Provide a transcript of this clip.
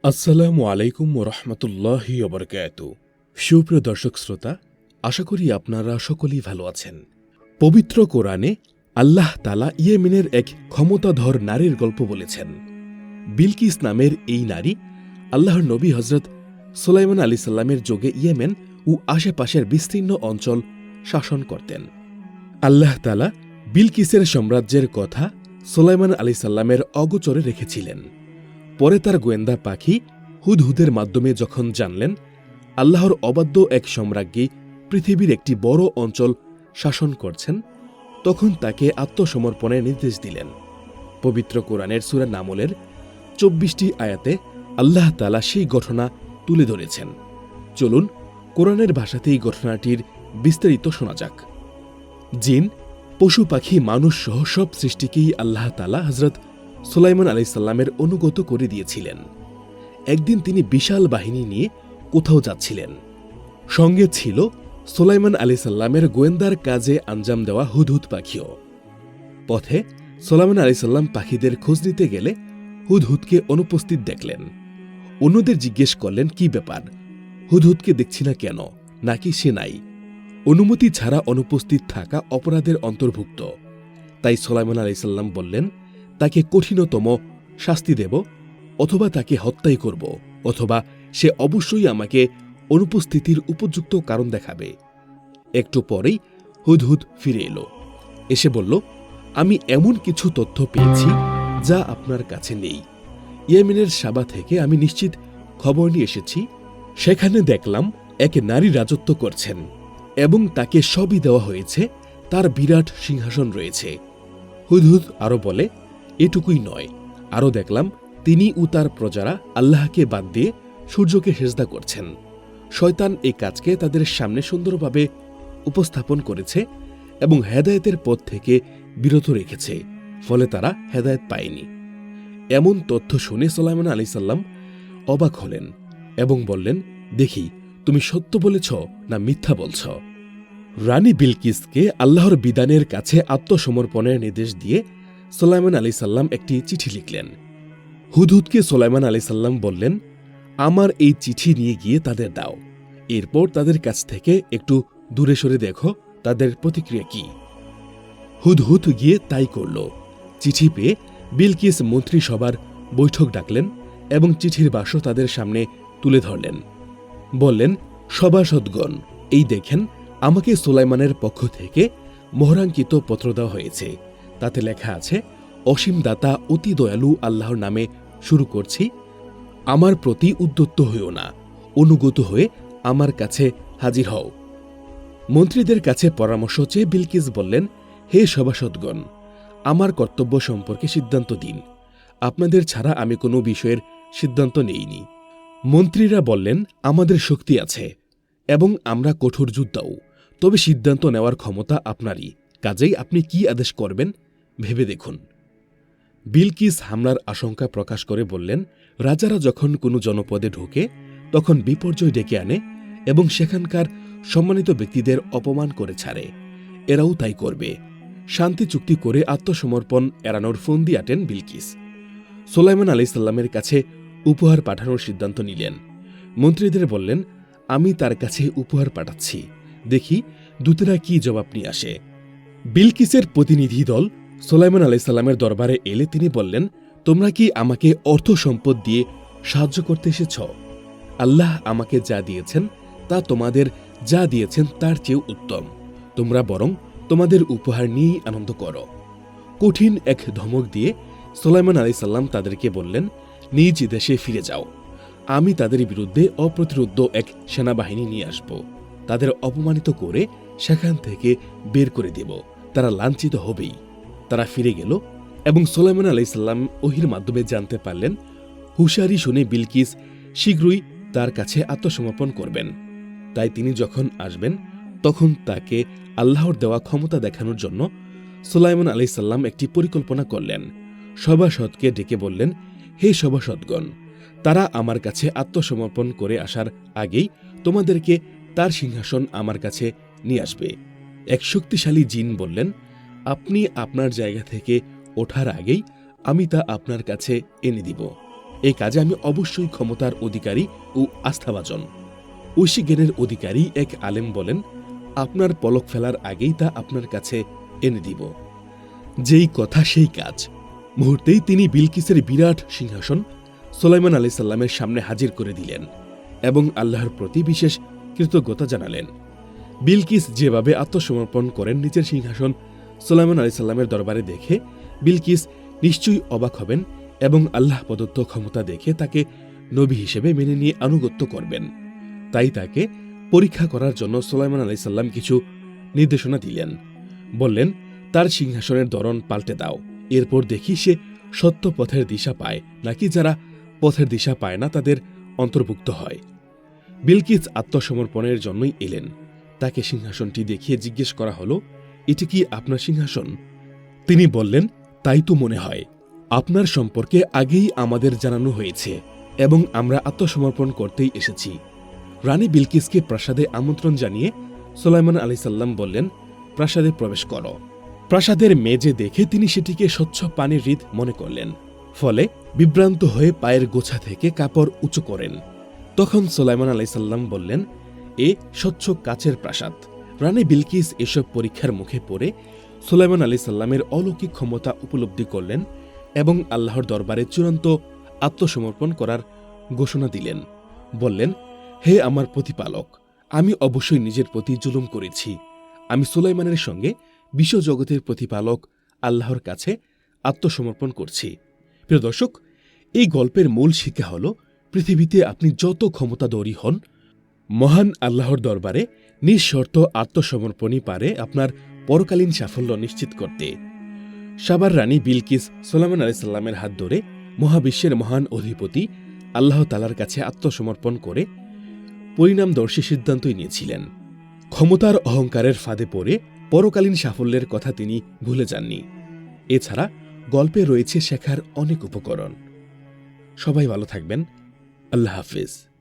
আসসালামু আলাইকুম ওরহমতুল্লাহি ওবরকাতুহু। সুপ্রিয় দর্শক শ্রোতা, আশা করি আপনারা সকলেই ভালো আছেন। পবিত্র কোরআনে আল্লাহ তাআলা ইয়েমেনের এক ক্ষমতাধর নারীর গল্প বলেছেন। বিলকিস নামের এই নারী আল্লাহর নবী হজরত সুলাইমান আলাইহিস সালামের যুগে ইয়েমেন ও আশেপাশের বিস্তীর্ণ অঞ্চল শাসন করতেন। আল্লাহ তাআলা বিলকিসের সাম্রাজ্যের কথা সুলাইমান আলাইহিস সালামের অগোচরে রেখেছিলেন। পরে তার গোয়েন্দা পাখি হুদহুদের মাধ্যমে যখন জানলেন আল্লাহর অবাধ্য এক সম্রাজ্ঞী পৃথিবীর একটি বড় অঞ্চল শাসন করছেন, তখন তাকে আত্মসমর্পণের নির্দেশ দিলেন। পবিত্র কোরআনের সূরা নামলের ২৪টি আয়াতে আল্লাহ তাআলা সেই ঘটনা তুলে ধরেছেন। চলুন কোরআনের ভাষাতেই ঘটনাটির বিস্তারিত শোনা যাক। জিন, পশু পাখি, মানুষ সহ সব সৃষ্টিকেই আল্লাহ তাআলা হযরত সুলাইমান আলাইহিস সালামের অনুগত করে দিয়েছিলেন। একদিন তিনি বিশাল বাহিনী নিয়ে কোথাও যাচ্ছিলেন। সঙ্গে ছিল সুলাইমান আলাইহিস সালামের গোয়েন্দার কাজে আঞ্জাম দেওয়া হুদহুদ পাখিও। পথে সুলাইমান আলাইহিস সালাম পাখিদের খোঁজ নিতে গেলে হুদহুদকে অনুপস্থিত দেখলেন। অন্যদের জিজ্ঞেস করলেন, কি ব্যাপার, হুদহুদকে দেখছি না কেন, নাকি সে নাই? অনুমতি ছাড়া অনুপস্থিত থাকা অপরাধের অন্তর্ভুক্ত। তাই সুলাইমান আলাইহিস সালাম বললেন, তাকে কঠিনতম শাস্তি দেব, অথবা তাকে হত্যাই করব, অথবা সে অবশ্যই আমাকে অনুপস্থিতির উপযুক্ত কারণ দেখাবে। একটু পরেই হুদহুদ ফিরে এলো। এসে বলল, আমি এমন কিছু তথ্য পেয়েছি যা আপনার কাছে নেই। ইয়েমেনের সাবা থেকে আমি নিশ্চিত খবর নিয়ে এসেছি। সেখানে দেখলাম এক নারী রাজত্ব করছেন এবং তাকে সবই দেওয়া হয়েছে। তার বিরাট সিংহাসন রয়েছে। হুদহুদ আরো বলে, এটুকুই নয়, আরও দেখলাম তিনি ও তার প্রজারা আল্লাহকে বাদ দিয়ে সূর্যকে সেজদা করছেন। শয়তান এই কাজকে তাদের সামনে সুন্দরভাবে উপস্থাপন করেছে এবং হেদায়েতের পথ থেকে বিরত রেখেছে, ফলে তারা হেদায়েত পায়নি। এমন তথ্য শুনে সুলাইমান আলাইহিস সালাম অবাক হলেন এবং বললেন, দেখি তুমি সত্য বলেছ না মিথ্যা বলছ। রানী বিলকিসকে আল্লাহর বিধানের কাছে আত্মসমর্পণের নির্দেশ দিয়ে সুলাইমান আলাইহিস সালাম একটি চিঠি লিখলেন। হুদহুদকে সুলাইমান আলাইহিস সালাম বললেন, আমার এই চিঠি নিয়ে গিয়ে তাদের দাও। এরপর তাদের কাছ থেকে একটু দূরে সরে দেখো তাদের প্রতিক্রিয়া কি। হুদহুদ গিয়ে তাই করল। চিঠি পেয়ে বিলকিস মন্ত্রিসভার বৈঠক ডাকলেন এবং চিঠির বাক্স তাদের সামনে তুলে ধরলেন। বললেন, সভাসদগণ, এই দেখেন, আমাকে সুলাইমানের পক্ষ থেকে মোহরাঙ্কিত পত্র দেওয়া হয়েছে। তাতে লেখা আছে, অসীম দাতা অতি দয়ালু আল্লাহর নামে শুরু করছি। আমার প্রতি উদ্যত হইও না, অনুগত হয়ে আমার কাছে হাজির হও। মন্ত্রীদের কাছে পরামর্শ চেয়ে বিলকিস বললেন, হে সভাসদগণ, আমার কর্তব্য সম্পর্কে সিদ্ধান্ত দিন। আপনাদের ছাড়া আমি কোনো বিষয়ের সিদ্ধান্ত নেইনি। মন্ত্রীরা বললেন, আমাদের শক্তি আছে এবং আমরা কঠোর যোদ্ধাও, তবে সিদ্ধান্ত নেওয়ার ক্ষমতা আপনারই, কাজেই আপনি কি আদেশ করবেন ভেবে দেখুন। বিলকিস হামলার আশঙ্কা প্রকাশ করে বললেন, রাজারা যখন কোনো জনপদে ঢোকে তখন বিপর্যয় ডেকে আনে এবং সেখানকার সম্মানিত ব্যক্তিদের অপমান করে ছাড়ে। এরাও তাই করবে। শান্তি চুক্তি করে আত্মসমর্পণ এড়ানোর ফন্দি আটেন বিলকিস। সুলাইমান আলাইহিস সালামের কাছে উপহার পাঠানোর সিদ্ধান্ত নিলেন। মন্ত্রীদের বললেন, আমি তার কাছে উপহার পাঠাচ্ছি, দেখি দূতেরা কি জবাব নিয়ে আসে। বিলকিসের প্রতিনিধি দল সুলাইমান আলাইহিস সালামের দরবারে এলে তিনি বললেন, তোমরা কি আমাকে অর্থ সম্পদ দিয়ে সাহায্য করতে এসেছ? আল্লাহ আমাকে যা দিয়েছেন তা তোমাদের যা দিয়েছেন তার চেয়েও উত্তম। তোমরা বরং তোমাদের উপহার নিয়েই আনন্দ করো। কঠিন এক ধমক দিয়ে সুলাইমান আলাইহিস সালাম তাদেরকে বললেন, নিজ দেশে ফিরে যাও। আমি তাদের বিরুদ্ধে অপ্রতিরোধ্য এক সেনাবাহিনী নিয়ে আসব। তাদের অপমানিত করে সেখান থেকে বের করে দেব। তারা লাঞ্ছিত হবেই। তারা ফিরে গেল এবং সুলাইমান আলাইহিস সালাম ওহীর মাধ্যমে জানতে পারলেন, হুঁশিয়ারি শুনে বিলকিস শীঘ্রই তার কাছে আত্মসমর্পণ করবেন। তাই তিনি যখন আসবেন তখন তাকে আল্লাহর দেওয়া ক্ষমতা দেখানোর জন্য সুলাইমান আলাইহিস সালাম একটি পরিকল্পনা করলেন। সভাসদকে ডেকে বললেন, হে সভাসদগণ, তারা আমার কাছে আত্মসমর্পণ করে আসার আগেই তোমাদেরকে তার সিংহাসন আমার কাছে নিয়ে আসবে। এক শক্তিশালী জিন বললেন, আপনি আপনার জায়গা থেকে ওঠার আগেই আমি তা আপনার কাছে এনে দিব। এই কাজে আমি অবশ্যই ক্ষমতার অধিকারী ও আস্থাভাজন। ঐশী জ্ঞানের অধিকারী এক আলেম বলেন, আপনার পলক ফেলার আগেই তা আপনার কাছে এনে দিব। যেই কথা সেই কাজ। মুহূর্তেই তিনি বিলকিসের বিরাট সিংহাসন সুলাইমান আলাইহিস সালামের সামনে হাজির করে দিলেন এবং আল্লাহর প্রতি বিশেষ কৃতজ্ঞতা জানালেন। বিলকিস যেভাবে আত্মসমর্পণ করেন নিজের সিংহাসন সুলাইমান আলাইহিস সালামের দরবারে দেখে বিলকিস নিশ্চয়ই অবাক হবেন এবং আল্লাহ প্রদত্ত ক্ষমতা দেখে তাকে নবী হিসেবে মেনে নিয়ে আনুগত্য করবেন। তাই তাকে পরীক্ষা করার জন্য সুলাইমান আলাইহিস সালাম কিছু নির্দেশনা দিলেন। বললেন, তার সিংহাসনের ধরন পাল্টে দাও, এরপর দেখি সে সত্য পথের দিশা পায় নাকি যারা পথের দিশা পায় না তাদের অন্তর্ভুক্ত হয়। বিলকিস আত্মসমর্পণের জন্যই এলেন। তাকে সিংহাসনটি দেখিয়ে জিজ্ঞেস করা হলো, এটি কি আপনার সিংহাসন? তিনি বললেন, তাই তো মনে হয়। আপনার সম্পর্কে আগেই আমাদের জানানো হয়েছে এবং আমরা আত্মসমর্পণ করতেই এসেছি। রানী বিলকিসকে প্রাসাদে আমন্ত্রণ জানিয়ে সুলাইমান আলাইহিস সালাম বললেন, প্রাসাদে প্রবেশ করো। প্রাসাদের মেজে দেখে তিনি সেটিকে স্বচ্ছ পানির হ্রদ মনে করলেন। ফলে বিভ্রান্ত হয়ে পায়ের গোছা থেকে কাপড় উঁচু করেন। তখন সুলাইমান আলাইহিস সালাম বললেন, এ স্বচ্ছ কাচের প্রাসাদ। রানী বিলকিস এসব পরীক্ষার মুখে পড়ে সুলাইমান আলাইহিস সালামের অলৌকিক ক্ষমতা উপলব্ধি করলেন এবং আল্লাহর দরবারে চূড়ান্ত আত্মসমর্পণ করার ঘোষণা দিলেন। বললেন, হে আমার প্রতিপালক, আমি অবশ্যই নিজের প্রতি জুলুম করেছি। আমি সুলাইমানের সঙ্গে বিশ্বজগতের প্রতিপালক আল্লাহর কাছে আত্মসমর্পণ করছি। প্রিয় দর্শক, এই গল্পের মূল শিক্ষা হল, পৃথিবীতে আপনি যত ক্ষমতাধরী হন, মহান আল্লাহর দরবারে নিঃশর্ত আত্মসমর্পণই পারে আপনার পরকালীন সাফল্য নিশ্চিত করতে। সাবার রানী বিলকিস সুলাইমান আলাইহিস সালামের হাত ধরে মহাবিশ্বের মহান অধিপতি আল্লাহ তাআলার কাছে আত্মসমর্পণ করে পরিণামদর্শী সিদ্ধান্তই নিয়েছিলেন। ক্ষমতার অহংকারের ফাঁদে পড়ে পরকালীন সাফল্যের কথা তিনি ভুলে যাননি। এছাড়া গল্পে রয়েছে শেখার অনেক উপকরণ। সবাই ভালো থাকবেন। আল্লাহ হাফিজ।